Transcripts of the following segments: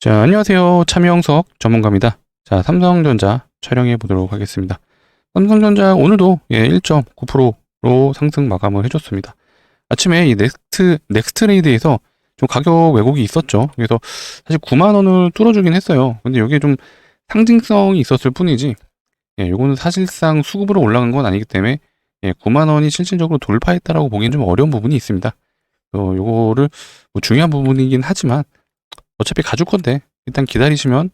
자, 안녕하세요. 참여영석 전문가입니다. 자, 삼성전자 촬영해 보도록 하겠습니다. 삼성전자 오늘도 1.9%로 상승 마감을 해줬습니다. 아침에 이 넥스트레이드에서 좀 가격 왜곡이 있었죠. 그래서 사실 9만 원을 뚫어주긴 했어요. 근데 여기에 좀 상징성이 있었을 뿐이지, 요거는 사실상 수급으로 올라간 건 아니기 때문에 9만 원이 실질적으로 돌파했다라고 보기엔 좀 어려운 부분이 있습니다. 요거를 뭐 중요한 부분이긴 하지만 어차피 가줄 건데 일단 기다리시면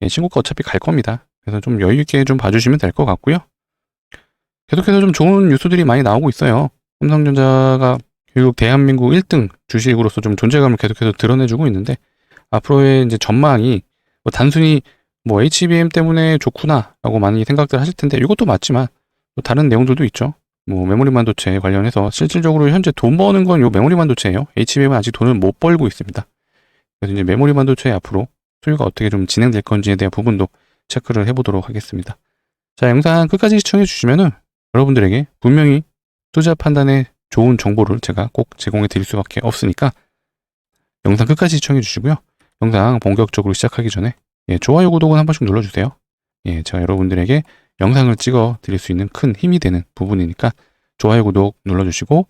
신고가 어차피 갈 겁니다. 그래서 좀 여유 있게 좀 봐주시면 될 것 같고요. 계속해서 좀 좋은 뉴스들이 많이 나오고 있어요. 삼성전자가 결국 대한민국 1등 주식으로서 좀 존재감을 계속해서 드러내주고 있는데, 앞으로의 이제 전망이 뭐 단순히 뭐 HBM 때문에 좋구나라고 많이 생각들 하실 텐데, 이것도 맞지만 또 다른 내용들도 있죠. 뭐 메모리 반도체 관련해서 실질적으로 현재 돈 버는 건 요 메모리 반도체예요. HBM은 아직 돈을 못 벌고 있습니다. 그래서 이제 메모리 반도체 앞으로 수요가 어떻게 좀 진행될 건지에 대한 부분도 체크를 해보도록 하겠습니다. 자, 영상 끝까지 시청해 주시면은 여러분들에게 분명히 투자 판단에 좋은 정보를 제가 꼭 제공해 드릴 수밖에 없으니까 영상 끝까지 시청해 주시고요. 영상 본격적으로 시작하기 전에 좋아요, 구독은 한 번씩 눌러주세요. 제가 여러분들에게 영상을 찍어 드릴 수 있는 큰 힘이 되는 부분이니까 좋아요, 구독 눌러주시고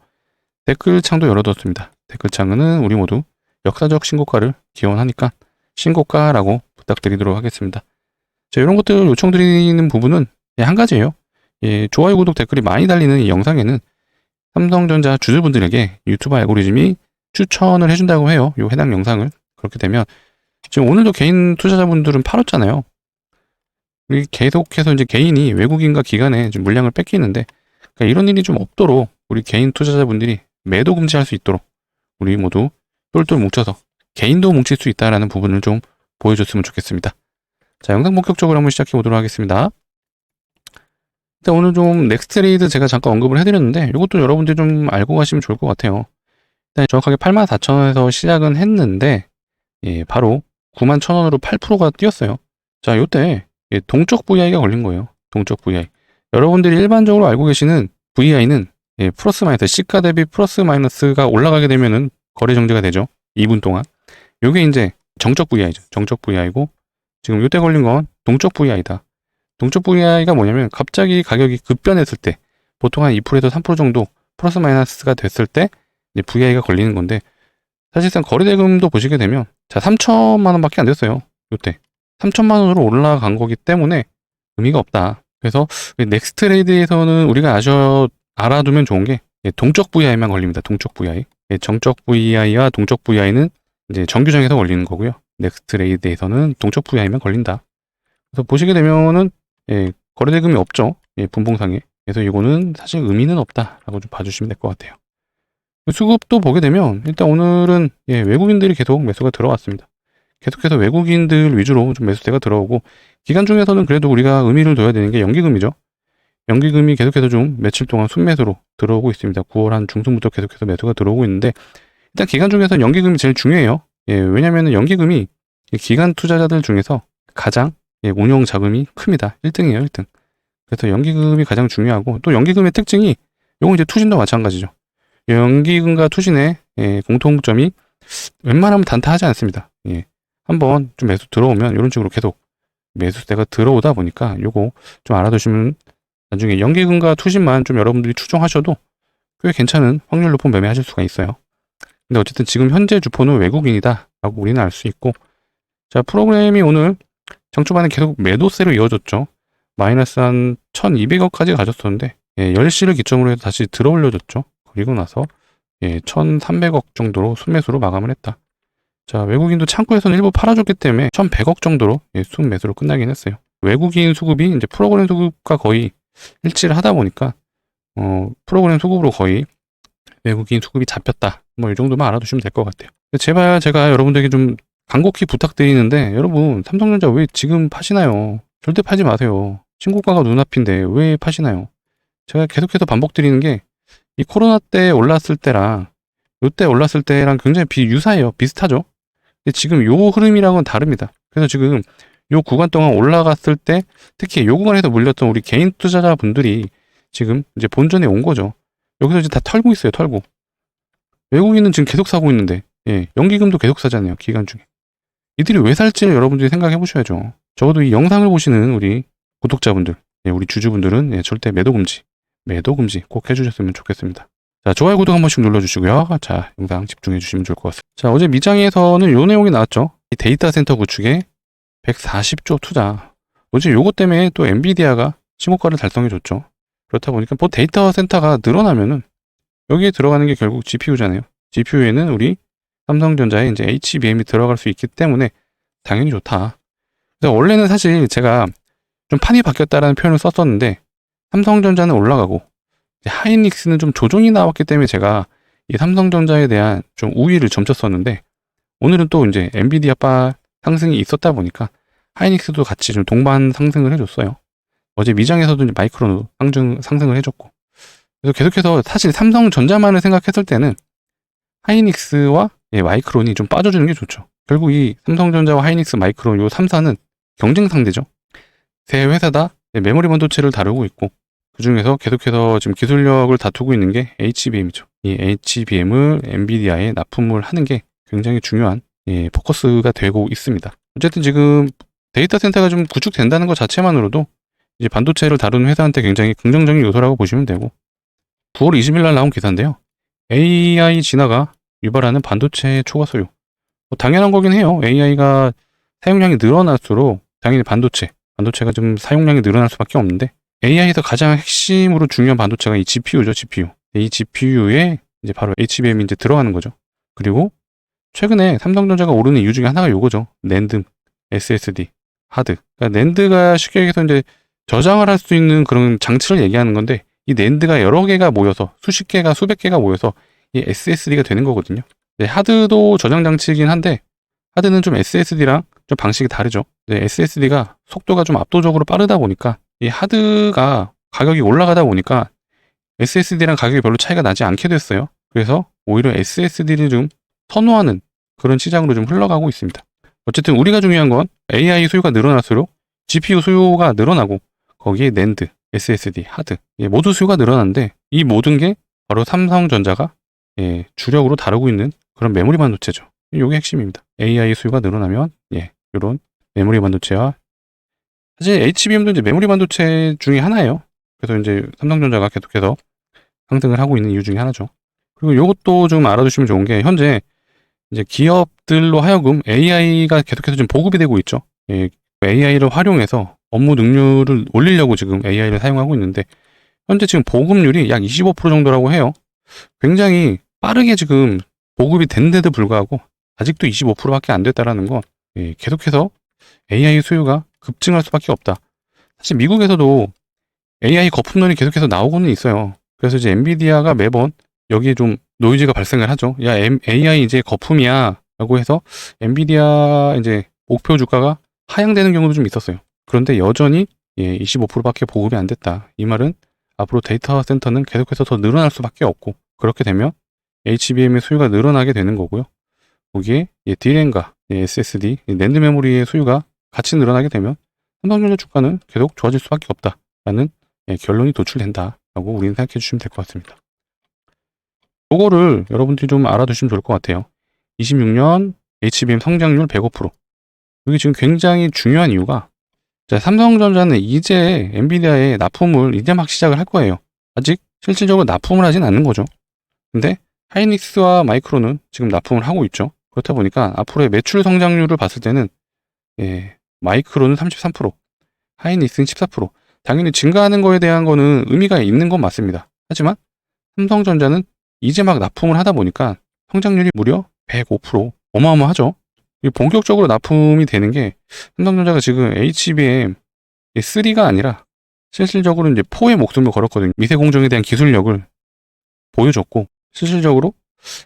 댓글창도 열어뒀습니다. 댓글창은 우리 모두 역사적 신고가를 기원하니까 신고가라고 부탁드리도록 하겠습니다. 자, 이런 것들 요청드리는 부분은 한 가지예요. 좋아요, 구독, 댓글이 많이 달리는 이 영상에는 삼성전자 주주분들에게 유튜브 알고리즘이 추천을 해준다고 해요. 요 해당 영상을. 그렇게 되면 지금 오늘도 개인 투자자분들은 팔았잖아요. 우리 계속해서 이제 개인이 외국인과 기관에 좀 물량을 뺏기는데, 그러니까 이런 일이 좀 없도록 우리 개인 투자자분들이 매도 금지할 수 있도록 우리 모두 똘똘 뭉쳐서 개인도 뭉칠 수 있다라는 부분을 좀 보여줬으면 좋겠습니다. 자, 영상 본격적으로 한번 시작해 보도록 하겠습니다. 일단 오늘 좀 넥스트레이드 제가 잠깐 언급을 해드렸는데, 이것도 여러분들이 좀 알고 가시면 좋을 것 같아요. 일단 정확하게 84,000원에서 시작은 했는데, 바로 91,000원으로 8%가 뛰었어요. 자, 요때 동적 VI가 걸린 거예요. 동적 VI. 여러분들이 일반적으로 알고 계시는 VI는 플러스 마이너스, 시가 대비 플러스 마이너스가 올라가게 되면은 거래 정지가 되죠. 2분 동안. 요게 이제 정적 VI죠. 정적 VI고, 지금 요때 걸린 건 동적 VI다. 동적 VI가 뭐냐면 갑자기 가격이 급변했을 때, 보통 한 2%에서 3% 정도 플러스 마이너스가 됐을 때 이제 VI가 걸리는 건데, 사실상 거래대금도 보시게 되면 자, 3천만 원밖에 안 됐어요. 요때 3천만 원으로 올라간 거기 때문에 의미가 없다. 그래서 넥스트레이드에서는 우리가 알아두면 좋은 게 동적 VI만 걸립니다. 동적 VI. 정적 VI와 동적 VI는 이제 정규장에서 걸리는 거고요. 넥스트레이드에서는 동적 VI만 걸린다. 그래서 보시게 되면은 거래대금이 없죠. 분봉상에. 그래서 이거는 사실 의미는 없다라고 좀 봐주시면 될 것 같아요. 수급도 보게 되면 일단 오늘은 외국인들이 계속 매수가 들어왔습니다. 계속해서 외국인들 위주로 좀 매수세가 들어오고, 기간 중에서는 그래도 우리가 의미를 둬야 되는 게 연기금이죠. 연기금이 계속해서 좀 며칠 동안 순매수로 들어오고 있습니다. 9월 한 중순부터 계속해서 매수가 들어오고 있는데, 일단 기간 중에서 연기금이 제일 중요해요. 왜냐면은 연기금이 기간 투자자들 중에서 가장 운용 자금이 큽니다. 1등이에요, 1등. 그래서 연기금이 가장 중요하고, 또 연기금의 특징이, 요건 이제 투신도 마찬가지죠. 연기금과 투신의 공통점이 웬만하면 단타하지 않습니다. 한번 좀 매수 들어오면 이런 식으로 계속 매수세가 들어오다 보니까 요거 좀 알아두시면 나중에 연기금과 투신만 좀 여러분들이 추정하셔도 꽤 괜찮은 확률 높은 매매하실 수가 있어요. 근데 어쨌든 지금 현재 주포는 외국인이다 라고 우리는 알 수 있고, 자, 프로그램이 오늘 장초반에 계속 매도세로 이어졌죠. 마이너스 한 1200억까지 가졌었는데 10시를 기점으로 해서 다시 들어 올려줬죠. 그리고 나서 1300억 정도로 순매수로 마감을 했다. 자, 외국인도 창고에서는 일부 팔아줬기 때문에 1100억 정도로 순매수로 끝나긴 했어요. 외국인 수급이 이제 프로그램 수급과 거의 일치를 하다 보니까 프로그램 수급으로 거의 외국인 수급이 잡혔다. 뭐 이 정도만 알아두시면 될 것 같아요. 제발 제가 여러분들에게 좀 간곡히 부탁드리는데, 여러분 삼성전자 왜 지금 파시나요? 절대 팔지 마세요. 신고가가 눈앞인데 왜 파시나요? 제가 계속해서 반복드리는 게, 이 코로나 때 올랐을 때랑 요때 올랐을 때랑 굉장히 유사해요. 비슷하죠? 근데 지금 요 흐름이랑은 다릅니다. 그래서 지금 요 구간 동안 올라갔을 때, 특히 요 구간에서 물렸던 우리 개인 투자자분들이 지금 이제 본전에 온 거죠. 여기서 이제 다 털고 있어요. 털고. 외국인은 지금 계속 사고 있는데, 연기금도 계속 사잖아요. 기간 중에. 이들이 왜 살지를 여러분들이 생각해 보셔야죠. 적어도 이 영상을 보시는 우리 구독자분들, 우리 주주분들은 절대 매도 금지 꼭 해주셨으면 좋겠습니다. 자, 좋아요, 구독 한 번씩 눌러주시고요. 자, 영상 집중해 주시면 좋을 것 같습니다. 자, 어제 미장에서는 요 내용이 나왔죠. 이 데이터 센터 구축에 140조 투자. 어제 요거 때문에 또 엔비디아가 신고가를 달성해줬죠. 그렇다 보니까 뭐 데이터 센터가 늘어나면은 여기에 들어가는 게 결국 GPU잖아요. GPU에는 우리 삼성전자에 이제 HBM이 들어갈 수 있기 때문에 당연히 좋다. 그래서 원래는 사실 제가 좀 판이 바뀌었다라는 표현을 썼었는데 삼성전자는 올라가고 하이닉스는 좀 조정이 나왔기 때문에 제가 이 삼성전자에 대한 좀 우위를 점쳤었는데 오늘은 또 이제 엔비디아 바 상승이 있었다 보니까 하이닉스도 같이 좀 동반 상승을 해줬어요. 어제 미장에서도 이제 마이크론으로 상승을 해줬고. 그래서 계속해서 사실 삼성전자만을 생각했을 때는 하이닉스와 마이크론이 좀 빠져주는 게 좋죠. 결국 이 삼성전자와 하이닉스, 마이크론 요 3사는 경쟁 상대죠. 세 회사 다 메모리 반도체를 다루고 있고 그 중에서 계속해서 지금 기술력을 다투고 있는 게 HBM이죠. 이 HBM을 엔비디아에 납품을 하는 게 굉장히 중요한 포커스가 되고 있습니다. 어쨌든 지금 데이터 센터가 좀 구축된다는 것 자체만으로도 이제 반도체를 다루는 회사한테 굉장히 긍정적인 요소라고 보시면 되고 9월 20일 날 나온 기사인데요. AI 진화가 유발하는 반도체 초과 소요. 뭐 당연한 거긴 해요. AI가 사용량이 늘어날수록 당연히 반도체가 좀 사용량이 늘어날 수밖에 없는데 AI에서 가장 핵심으로 중요한 반도체가 이 GPU죠, GPU. 이 GPU에 이제 바로 HBM이 이제 들어가는 거죠. 그리고 최근에 삼성전자가 오르는 이유 중에 하나가 요거죠. 낸드, SSD, 하드. 그러니까 낸드가 쉽게 얘기해서 이제 저장을 할 수 있는 그런 장치를 얘기하는 건데 이 낸드가 여러 개가 모여서 수십 개가 수백 개가 모여서 이 SSD가 되는 거거든요. 하드도 저장 장치이긴 한데 하드는 좀 SSD랑 좀 방식이 다르죠. SSD가 속도가 좀 압도적으로 빠르다 보니까 이 하드가 가격이 올라가다 보니까 SSD랑 가격이 별로 차이가 나지 않게 됐어요. 그래서 오히려 SSD를 좀 선호하는 그런 시장으로 좀 흘러가고 있습니다. 어쨌든 우리가 중요한 건 AI 수요가 늘어날수록 GPU 수요가 늘어나고 거기에 낸드, SSD, 하드 모두 수요가 늘어나는데 이 모든 게 바로 삼성전자가 주력으로 다루고 있는 그런 메모리 반도체죠. 이게 핵심입니다. AI 수요가 늘어나면 이런 메모리 반도체와 사실 HBM도 이제 메모리 반도체 중에 하나예요. 그래서 이제 삼성전자가 계속해서 상승을 하고 있는 이유 중에 하나죠. 그리고 이것도 좀 알아두시면 좋은 게 현재 이제 기업들로 하여금 AI가 계속해서 좀 보급이 되고 있죠. AI를 활용해서 업무 능률을 올리려고 지금 AI를 사용하고 있는데 현재 지금 보급률이 약 25% 정도라고 해요. 굉장히 빠르게 지금 보급이 된데도 불구하고 아직도 25%밖에 안 됐다라는 건 계속해서 AI 수요가 급증할 수밖에 없다. 사실 미국에서도 AI 거품론이 계속해서 나오고는 있어요. 그래서 이제 엔비디아가 매번 여기에 좀 노이즈가 발생을 하죠. 야, AI 이제 거품이야 라고 해서 엔비디아 이제 목표 주가가 하향되는 경우도 좀 있었어요. 그런데 여전히 25%밖에 보급이 안 됐다. 이 말은 앞으로 데이터 센터는 계속해서 더 늘어날 수밖에 없고 그렇게 되면 HBM의 수요가 늘어나게 되는 거고요. 거기에 D램과 SSD, 낸드 메모리의 수요가 같이 늘어나게 되면 삼성전자 주가는 계속 좋아질 수밖에 없다라는 결론이 도출된다라고 우리는 생각해 주시면 될 것 같습니다. 그거를 여러분들이 좀 알아두시면 좋을 것 같아요. 26년 HBM 성장률 105%. 이게 지금 굉장히 중요한 이유가 삼성전자는 이제 엔비디아에 납품을 이제 막 시작을 할 거예요. 아직 실질적으로 납품을 하진 않는 거죠. 근데 하이닉스와 마이크론은 지금 납품을 하고 있죠. 그렇다 보니까 앞으로의 매출 성장률을 봤을 때는 마이크론은 33%, 하이닉스는 14%. 당연히 증가하는 거에 대한 거는 의미가 있는 건 맞습니다. 하지만 삼성전자는 이제 막 납품을 하다 보니까 성장률이 무려 105%. 어마어마하죠. 본격적으로 납품이 되는 게 삼성전자가 지금 HBM 3가 아니라 실질적으로 이제 4의 목숨을 걸었거든요. 미세 공정에 대한 기술력을 보여줬고 실질적으로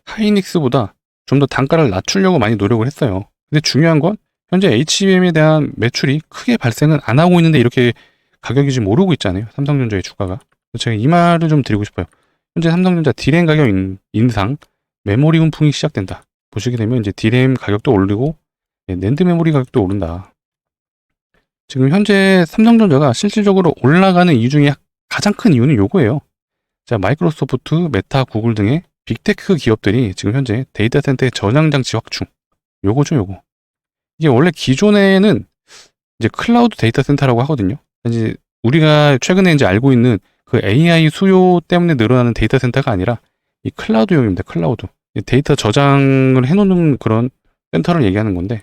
하이닉스보다 좀 더 단가를 낮추려고 많이 노력을 했어요. 근데 중요한 건 현재 HBM에 대한 매출이 크게 발생은 안 하고 있는데 이렇게 가격이 지금 오르고 있잖아요. 삼성전자의 주가가. 제가 이 말을 좀 드리고 싶어요. 현재 삼성전자 D램 가격 인상, 메모리 훈풍이 시작된다. 보시게 되면 이제 D램 가격도 오르고 낸드 메모리 가격도 오른다. 지금 현재 삼성전자가 실질적으로 올라가는 이유 중에 가장 큰 이유는 요거예요. 마이크로소프트, 메타, 구글 등의 빅테크 기업들이 지금 현재 데이터 센터의 저장 장치 확충. 요거죠, 요거. 이게 원래 기존에는 이제 클라우드 데이터 센터라고 하거든요. 이제 우리가 최근에 이제 알고 있는 그 AI 수요 때문에 늘어나는 데이터 센터가 아니라 이 클라우드용입니다. 클라우드. 이 데이터 저장을 해놓는 그런 센터를 얘기하는 건데,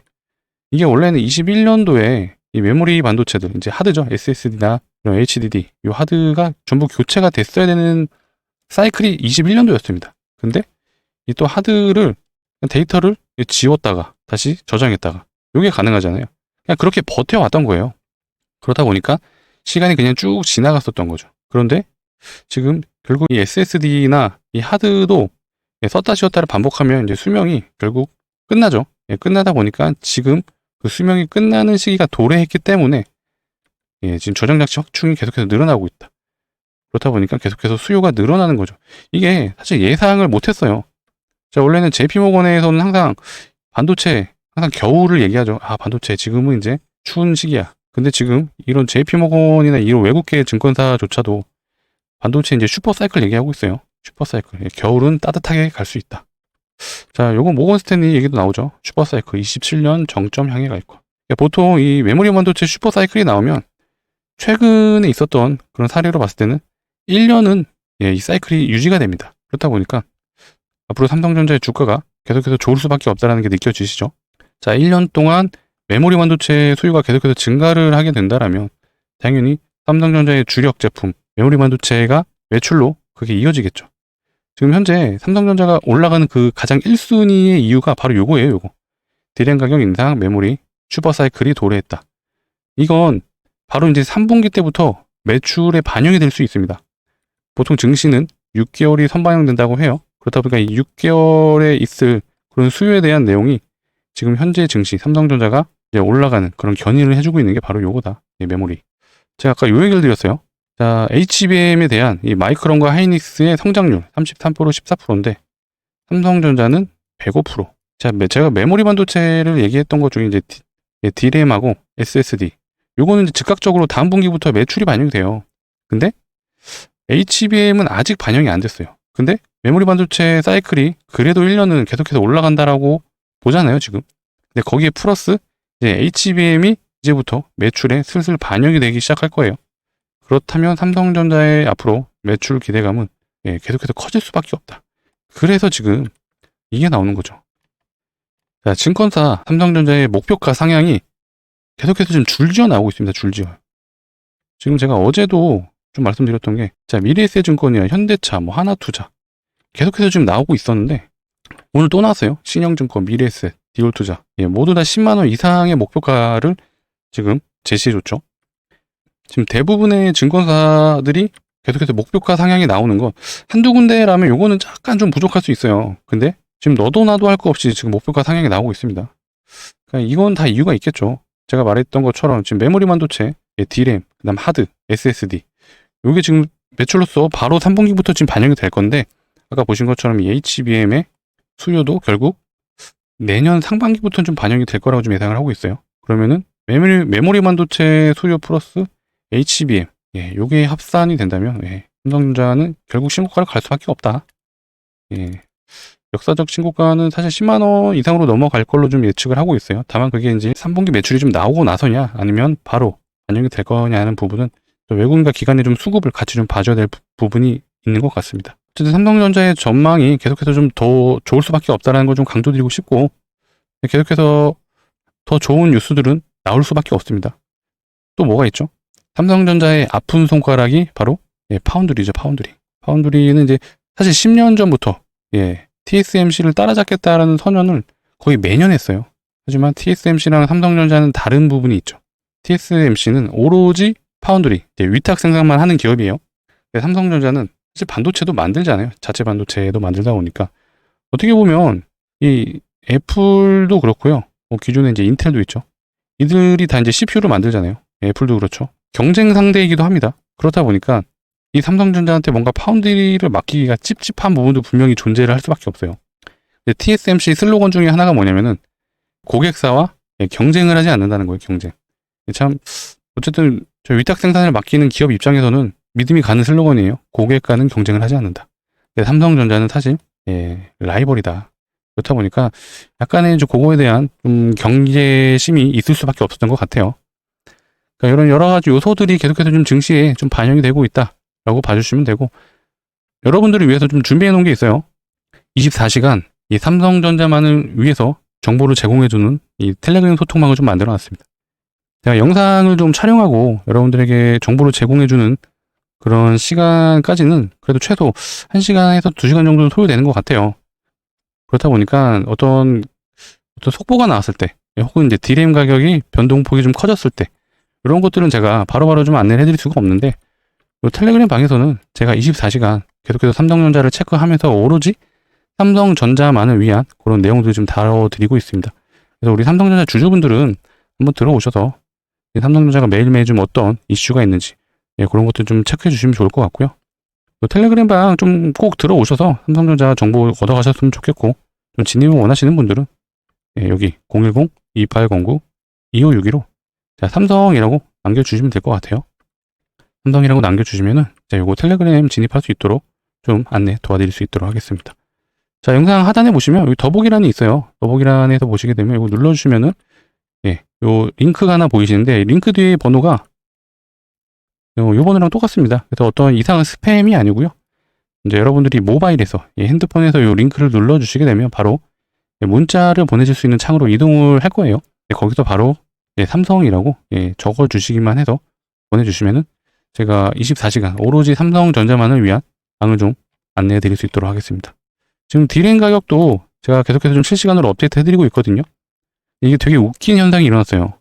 이게 원래는 21년도에 이 메모리 반도체들, 이제 하드죠. SSD나 이런 HDD, 이 하드가 전부 교체가 됐어야 되는 사이클이 21년도였습니다. 근데 이 또 하드를, 데이터를 지웠다가 다시 저장했다가 이게 가능하잖아요. 그냥 그렇게 버텨왔던 거예요. 그러다 보니까 시간이 그냥 쭉 지나갔었던 거죠. 그런데 지금 결국 이 SSD나 이 하드도 썼다 지웠다를 반복하면 이제 수명이 결국 끝나죠. 끝나다 보니까 지금 그 수명이 끝나는 시기가 도래했기 때문에 지금 저장 장치 확충이 계속해서 늘어나고 있다. 그렇다 보니까 계속해서 수요가 늘어나는 거죠. 이게 사실 예상을 못했어요. 자, 원래는 JP모건에서는 항상 반도체, 항상 겨울을 얘기하죠. 아, 반도체 지금은 이제 추운 시기야. 근데 지금 이런 JP모건이나 이런 외국계 증권사조차도 반도체 이제 슈퍼사이클 얘기하고 있어요. 슈퍼사이클. 겨울은 따뜻하게 갈 수 있다. 자, 요거 모건 스탠리 얘기도 나오죠. 슈퍼사이클 27년 정점 향해 갈 거. 보통 이 메모리 반도체 슈퍼사이클이 나오면 최근에 있었던 그런 사례로 봤을 때는 1년은 이 사이클이 유지가 됩니다. 그렇다 보니까 앞으로 삼성전자의 주가가 계속해서 좋을 수밖에 없다는 게 느껴지시죠? 자, 1년 동안 메모리 반도체 수요가 계속해서 증가를 하게 된다라면 당연히 삼성전자의 주력 제품 메모리 반도체가 매출로 그게 이어지겠죠. 지금 현재 삼성전자가 올라가는 그 가장 1순위의 이유가 바로 요거예요, 요거. 디램 가격 인상, 메모리, 슈퍼사이클이 도래했다. 이건 바로 이제 3분기 때부터 매출에 반영이 될 수 있습니다. 보통 증시는 6개월이 선반영된다고 해요. 그렇다 보니까 이 6개월에 있을 그런 수요에 대한 내용이 지금 현재 증시, 삼성전자가 이제 올라가는 그런 견인을 해주고 있는 게 바로 요거다. 메모리. 제가 아까 요 얘기를 드렸어요. 자, HBM에 대한 이 마이크론과 하이닉스의 성장률 33%, 14%인데 삼성전자는 105%. 자, 제가 메모리 반도체를 얘기했던 것 중에 이제 D램하고 SSD. 요거는 이제 즉각적으로 다음 분기부터 매출이 반영이 돼요. 근데 HBM은 아직 반영이 안 됐어요. 근데 메모리 반도체 사이클이 그래도 1년은 계속해서 올라간다라고 보잖아요, 지금. 근데 거기에 플러스 이제 HBM이 이제부터 매출에 슬슬 반영이 되기 시작할 거예요. 그렇다면 삼성전자의 앞으로 매출 기대감은 계속해서 커질 수밖에 없다. 그래서 지금 이게 나오는 거죠. 자, 증권사 삼성전자의 목표가 상향이 계속해서 지금 줄지어 나오고 있습니다. 줄지어. 지금 제가 어제도 좀 말씀드렸던 게, 자, 미래에셋증권이나 현대차, 뭐 하나투자 계속해서 지금 나오고 있었는데 오늘 또 나왔어요. 신영증권, 미래에셋, 디올투자 모두 다 10만 원 이상의 목표가를 지금 제시해줬죠. 지금 대부분의 증권사들이 계속해서 목표가 상향이 나오는 건 한두 군데라면 요거는 약간 좀 부족할 수 있어요. 근데 지금 너도 나도 할 거 없이 지금 목표가 상향이 나오고 있습니다. 그러니까 이건 다 이유가 있겠죠. 제가 말했던 것처럼 지금 메모리 반도체, D램, 그다음 하드, SSD 요게 지금 매출로서 바로 3분기부터 지금 반영이 될 건데 아까 보신 것처럼 이 HBM의 수요도 결국 내년 상반기부터는 좀 반영이 될 거라고 좀 예상을 하고 있어요. 그러면은 메모리 반도체 수요 플러스 HBM 요게 합산이 된다면 삼성전자는 결국 신고가를 갈 수밖에 없다. 역사적 신고가는 사실 10만 원 이상으로 넘어갈 걸로 좀 예측을 하고 있어요. 다만 그게 이제 3분기 매출이 좀 나오고 나서냐 아니면 바로 반영이 될 거냐 하는 부분은 외국인과 기관의 좀 수급을 같이 좀 봐줘야 될 부분이 있는 것 같습니다. 어쨌든 삼성전자의 전망이 계속해서 좀 더 좋을 수밖에 없다는 걸 좀 강조드리고 싶고 계속해서 더 좋은 뉴스들은 나올 수밖에 없습니다. 또 뭐가 있죠? 삼성전자의 아픈 손가락이 바로 파운드리죠. 파운드리는 이제 사실 10년 전부터 TSMC를 따라잡겠다라는 선언을 거의 매년 했어요. 하지만 TSMC랑 삼성전자는 다른 부분이 있죠. TSMC는 오로지 파운드리, 위탁 생산만 하는 기업이에요. 삼성전자는 사실 반도체도 만들잖아요. 자체 반도체도 만들다 보니까 어떻게 보면 이 애플도 그렇고요. 기존에 이제 인텔도 있죠. 이들이 다 이제 CPU를 만들잖아요. 애플도 그렇죠. 경쟁 상대이기도 합니다. 그렇다 보니까 이 삼성전자한테 뭔가 파운드리를 맡기기가 찝찝한 부분도 분명히 존재를 할 수밖에 없어요. TSMC 슬로건 중에 하나가 뭐냐면은 고객사와 경쟁을 하지 않는다는 거예요. 경쟁. 참 어쨌든 저 위탁 생산을 맡기는 기업 입장에서는 믿음이 가는 슬로건이에요. 고객과는 경쟁을 하지 않는다. 근데 삼성전자는 사실 라이벌이다. 그렇다 보니까 약간의 좀 그거에 대한 좀 경계심이 있을 수밖에 없었던 것 같아요. 그러니까 이런 여러 가지 요소들이 계속해서 좀 증시에 좀 반영이 되고 있다라고 봐주시면 되고, 여러분들을 위해서 좀 준비해 놓은 게 있어요. 24시간 이 삼성전자만을 위해서 정보를 제공해주는 이 텔레그램 소통망을 좀 만들어 놨습니다. 제가 영상을 좀 촬영하고 여러분들에게 정보를 제공해주는 그런 시간까지는 그래도 최소 1시간에서 2시간 정도는 소요되는 것 같아요. 그렇다 보니까 어떤 속보가 나왔을 때, 혹은 이제 디램 가격이 변동폭이 좀 커졌을 때, 이런 것들은 제가 바로바로 좀 안내를 해드릴 수가 없는데, 이 텔레그램 방에서는 제가 24시간 계속해서 삼성전자를 체크하면서 오로지 삼성전자만을 위한 그런 내용들을 좀 다뤄드리고 있습니다. 그래서 우리 삼성전자 주주분들은 한번 들어오셔서 삼성전자가 매일매일 좀 어떤 이슈가 있는지, 그런 것들 좀 체크해 주시면 좋을 것 같고요. 또 텔레그램 방 좀 꼭 들어오셔서 삼성전자 정보 얻어가셨으면 좋겠고, 좀 진입을 원하시는 분들은 여기 010-2809-2561로 자, 삼성이라고 남겨주시면 될 것 같아요. 삼성이라고 남겨주시면은 자, 요거 텔레그램 진입할 수 있도록 좀 안내 도와드릴 수 있도록 하겠습니다. 자, 영상 하단에 보시면 여기 더보기란이 있어요. 더보기란에서 보시게 되면 이거 눌러주시면은 요 링크가 하나 보이시는데, 링크 뒤에 번호가 요 번호랑 똑같습니다. 그래서 어떤 이상한 스팸이 아니고요. 이제 여러분들이 모바일에서 핸드폰에서 요 링크를 눌러주시게 되면 바로 문자를 보내실 수 있는 창으로 이동을 할 거예요. 거기서 바로 삼성이라고 적어주시기만 해서 보내주시면은 제가 24시간 오로지 삼성전자만을 위한 방을 좀 안내해 드릴 수 있도록 하겠습니다. 지금 디램 가격도 제가 계속해서 좀 실시간으로 업데이트 해드리고 있거든요. 이게 되게 웃긴 현상이 일어났어요.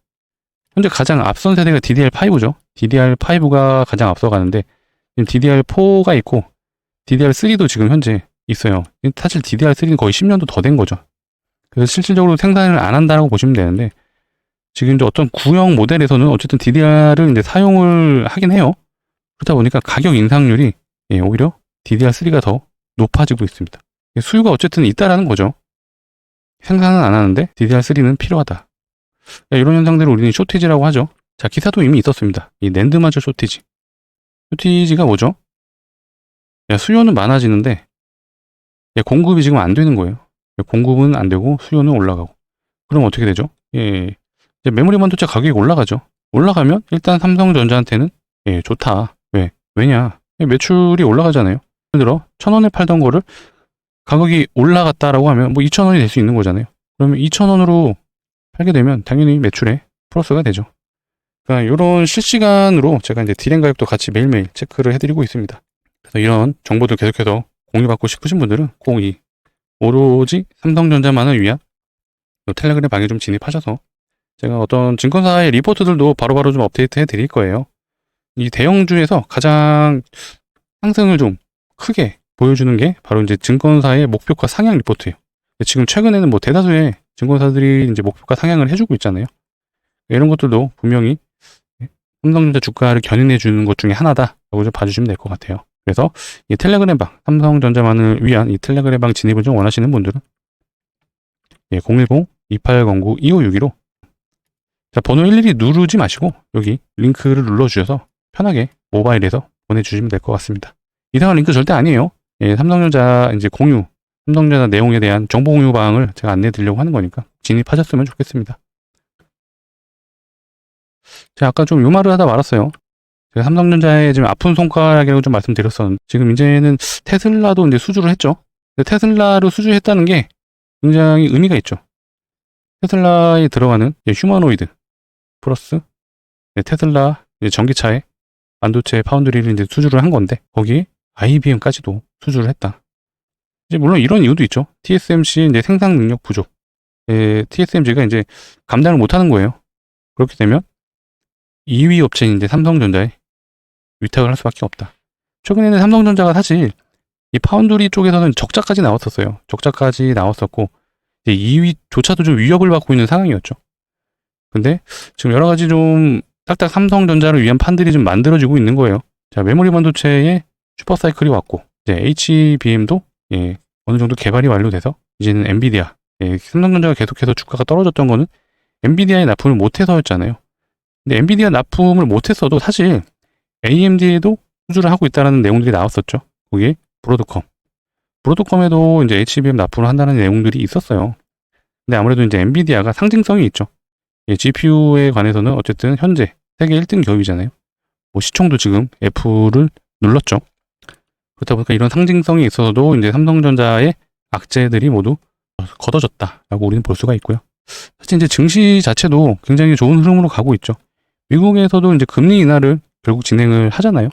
현재 가장 앞선 세대가 DDR5죠. DDR5가 가장 앞서가는데, 지금 DDR4가 있고, DDR3도 지금 현재 있어요. 사실 DDR3는 거의 10년도 더 된 거죠. 그래서 실질적으로 생산을 안 한다고 보시면 되는데, 지금 이제 어떤 구형 모델에서는 어쨌든 DDR을 이제 사용을 하긴 해요. 그러다 보니까 가격 인상률이 오히려 DDR3가 더 높아지고 있습니다. 수요가 어쨌든 있다라는 거죠. 생산은 안 하는데 DDR3는 필요하다. 이런 현상들을 우리는 쇼티지라고 하죠. 자, 기사도 이미 있었습니다. 이 낸드마저 쇼티지. 쇼티지가 뭐죠? 수요는 많아지는데 공급이 지금 안 되는 거예요. 공급은 안 되고 수요는 올라가고. 그럼 어떻게 되죠? 이제 메모리 반도체 가격이 올라가죠. 올라가면 일단 삼성전자한테는 좋다. 왜냐? 매출이 올라가잖아요. 예를 들어 1,000원에 팔던 거를 가격이 올라갔다라고 하면 뭐 2,000원이 될 수 있는 거잖아요. 그러면 2,000원으로 팔게 되면 당연히 매출에 플러스가 되죠. 그러니까 이런 실시간으로 제가 이제 디램 가격도 같이 매일매일 체크를 해드리고 있습니다. 그래서 이런 정보들 계속해서 공유받고 싶으신 분들은 꼭 이 오로지 삼성전자만을 위한 텔레그램 방에 좀 진입하셔서 제가 어떤 증권사의 리포트들도 바로바로 좀 업데이트 해드릴 거예요. 이 대형주에서 가장 상승을 좀 크게 보여주는 게 바로 이제 증권사의 목표가 상향 리포트예요. 지금 최근에는 뭐 대다수의 증권사들이 이제 목표가 상향을 해주고 있잖아요. 이런 것들도 분명히 삼성전자 주가를 견인해 주는 것 중에 하나다라고 좀 봐주시면 될 것 같아요. 그래서 이 텔레그램 방, 삼성전자만을 위한 이 텔레그램 방 진입을 좀 원하시는 분들은 010-2809-2561로 자, 번호 일일이 누르지 마시고 여기 링크를 눌러주셔서 편하게 모바일에서 보내주시면 될 것 같습니다. 이상한 링크 절대 아니에요. 삼성전자 이제 삼성전자 내용에 대한 정보 공유 방을 제가 안내해 드리려고 하는 거니까 진입하셨으면 좋겠습니다. 제가 아까 좀 요 말을 하다 말았어요. 제가 삼성전자의 지금 아픈 손가락이라고 좀 말씀드렸었는데, 지금 이제는 테슬라도 이제 수주를 했죠. 테슬라로 수주했다는 게 굉장히 의미가 있죠. 테슬라에 들어가는 휴머노이드 플러스 테슬라 전기차의 반도체 파운드리를 이제 수주를 한 건데, 거기에 IBM까지도 수주를 했다. 이제 물론 이런 이유도 있죠. TSMC 이제 생산 능력 부족. TSMC가 이제 감당을 못 하는 거예요. 그렇게 되면 2위 업체인 이제 삼성전자에 위탁을 할 수밖에 없다. 최근에는 삼성전자가 사실 이 파운드리 쪽에서는 적자까지 나왔었어요. 적자까지 나왔었고, 이제 2위조차도 좀 위협을 받고 있는 상황이었죠. 근데 지금 여러 가지 좀 딱딱 삼성전자를 위한 판들이 좀 만들어지고 있는 거예요. 자, 메모리 반도체에 슈퍼사이클이 왔고, 이제 HBM도 어느 정도 개발이 완료돼서 이제는 엔비디아, 삼성전자가 계속해서 주가가 떨어졌던 거는 엔비디아에 납품을 못해서였잖아요. 근데 엔비디아 납품을 못했어도 사실 AMD에도 수주를 하고 있다는 내용들이 나왔었죠. 거기에 브로드컴, 브로드컴에도 이제 HBM 납품을 한다는 내용들이 있었어요. 근데 아무래도 이제 엔비디아가 상징성이 있죠. GPU에 관해서는 어쨌든 현재 세계 1등 기업이잖아요. 뭐 시총도 지금 F를 눌렀죠. 그렇다 보니까 이런 상징성이 있어서도 이제 삼성전자의 악재들이 모두 걷어졌다라고 우리는 볼 수가 있고요. 사실 이제 증시 자체도 굉장히 좋은 흐름으로 가고 있죠. 미국에서도 이제 금리 인하를 결국 진행을 하잖아요.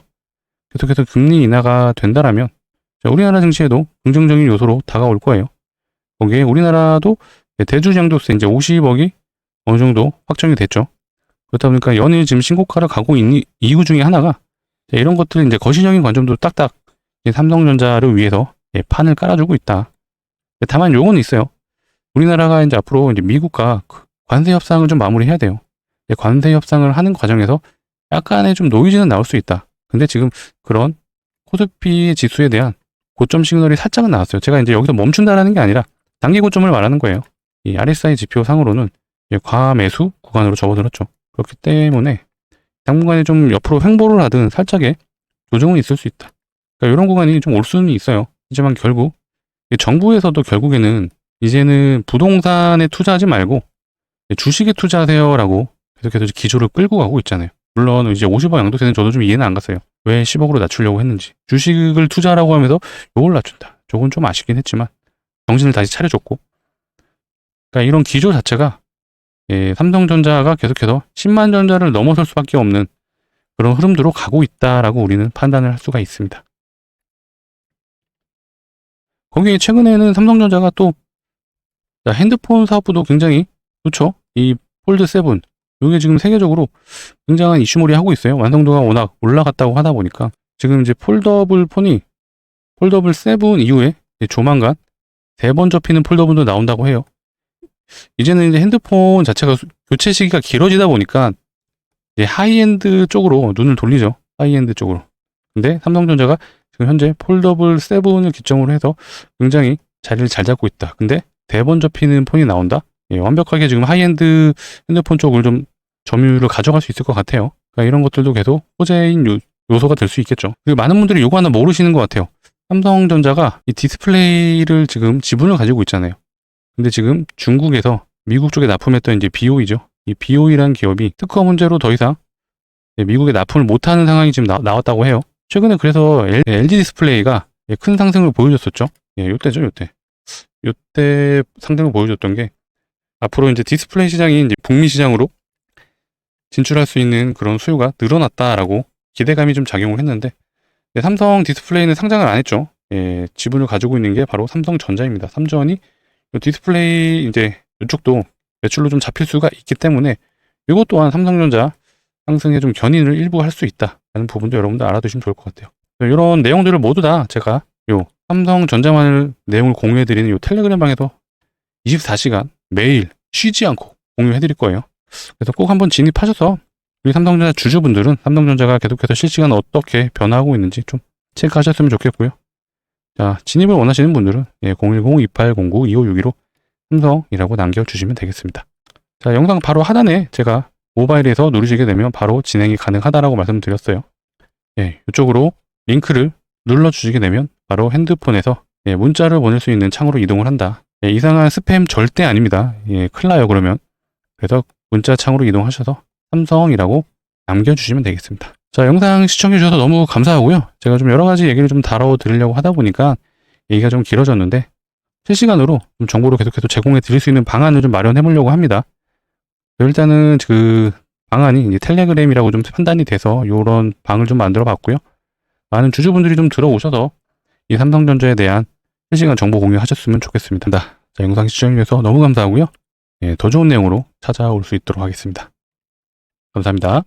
계속해서 금리 인하가 된다라면 우리나라 증시에도 긍정적인 요소로 다가올 거예요. 거기에 우리나라도 대주장도세 이제 50억이 어느 정도 확정이 됐죠. 그렇다 보니까 연일 지금 신고가를 가고 있는 이유 중에 하나가 이런 것들 이제 거시적인 관점도 딱딱 삼성전자를 위해서 판을 깔아주고 있다. 다만 요건 있어요. 우리나라가 이제 앞으로 이제 미국과 관세 협상을 좀 마무리해야 돼요. 관세 협상을 하는 과정에서 약간의 좀 노이즈는 나올 수 있다. 근데 지금 그런 코스피 지수에 대한 고점 시그널이 살짝은 나왔어요. 제가 이제 여기서 멈춘다라는 게 아니라 단기 고점을 말하는 거예요. 이 RSI 지표 상으로는 과매수 구간으로 접어들었죠. 그렇기 때문에 당분간에 좀 옆으로 횡보를 하든 살짝의 조정은 있을 수 있다. 그러니까 이런 구간이 좀 올 수는 있어요. 하지만 결국 정부에서도 결국에는 이제는 부동산에 투자하지 말고 주식에 투자하세요라고 계속해서 기조를 끌고 가고 있잖아요. 물론 이제 50억 양도세는 저도 좀 이해는 안 갔어요. 왜 10억으로 낮추려고 했는지. 주식을 투자라고 하면서 요걸 낮춘다. 저건 좀 아쉽긴 했지만 정신을 다시 차려줬고. 그러니까 이런 기조 자체가 삼성전자가 계속해서 10만 전자를 넘어설 수밖에 없는 그런 흐름으로 가고 있다라고 우리는 판단을 할 수가 있습니다. 거기에 최근에는 삼성전자가 또 핸드폰 사업부도 굉장히 좋죠. 이 폴드 7 이게 지금 세계적으로 굉장한 이슈몰이 하고 있어요. 완성도가 워낙 올라갔다고 하다 보니까 지금 이제 폴더블 폰이 폴더블 7 이후에 조만간 3번 접히는 폴더블도 나온다고 해요. 이제는 이제 핸드폰 자체가 교체 시기가 길어지다 보니까 이제 하이엔드 쪽으로 눈을 돌리죠. 하이엔드 쪽으로. 근데 삼성전자가 지금 현재 폴더블 7을 기점으로 해서 굉장히 자리를 잘 잡고 있다. 근데 3번 접히는 폰이 나온다? 완벽하게 지금 하이엔드 핸드폰 쪽을 좀 점유율을 가져갈 수 있을 것 같아요. 그러니까 이런 것들도 계속 호재인 요소가 될 수 있겠죠. 그리고 많은 분들이 요거 하나 모르시는 것 같아요. 삼성전자가 이 디스플레이를 지금 지분을 가지고 있잖아요. 근데 지금 중국에서 미국 쪽에 납품했던 이제 BOE죠. 이 BOE라는 기업이 특허 문제로 더 이상 미국에 납품을 못하는 상황이 지금 나왔다고 해요. 최근에 그래서 LG 디스플레이가 큰 상승을 보여줬었죠. 요때죠, 요때. 요때 상승을 보여줬던 게 앞으로 이제 디스플레이 시장이 이제 북미 시장으로 진출할 수 있는 그런 수요가 늘어났다라고 기대감이 좀 작용을 했는데 삼성 디스플레이는 상장을 안 했죠. 지분을 가지고 있는 게 바로 삼성전자입니다. 삼전이 디스플레이 이제 이쪽도 매출로 좀 잡힐 수가 있기 때문에 이것 또한 삼성전자 상승에 좀 견인을 일부 할 수 있다라는 부분도 여러분들 알아두시면 좋을 것 같아요. 이런 내용들을 모두 다 제가 요 삼성전자만을 내용을 공유해드리는 요 텔레그램 방에서 24시간 매일 쉬지 않고 공유해드릴 거예요. 그래서 꼭 한번 진입하셔서 우리 삼성전자 주주분들은 삼성전자가 계속해서 실시간 어떻게 변화하고 있는지 좀 체크하셨으면 좋겠고요. 자, 진입을 원하시는 분들은 010-2809-2562로 삼성이라고 남겨주시면 되겠습니다. 자, 영상 바로 하단에 제가 모바일에서 누르시게 되면 바로 진행이 가능하다라고 말씀드렸어요. 이쪽으로 링크를 눌러주시게 되면 바로 핸드폰에서 문자를 보낼 수 있는 창으로 이동을 한다. 이상한 스팸 절대 아닙니다. 큰일 나요 그러면. 그래서 문자 창으로 이동하셔서 삼성이라고 남겨주시면 되겠습니다. 자, 영상 시청해주셔서 너무 감사하고요. 제가 좀 여러가지 얘기를 좀 다뤄드리려고 하다 보니까 얘기가 좀 길어졌는데 실시간으로 좀 정보를 계속해서 제공해 드릴 수 있는 방안을 좀 마련해 보려고 합니다. 일단은 그 방안이 이제 텔레그램이라고 좀 판단이 돼서 이런 방을 좀 만들어 봤고요. 많은 주주분들이 좀 들어오셔서 이 삼성전자에 대한 실시간 정보 공유하셨으면 좋겠습니다. 자, 영상 시청해주셔서 너무 감사하고요. 더 좋은 내용으로 찾아올 수 있도록 하겠습니다. 감사합니다.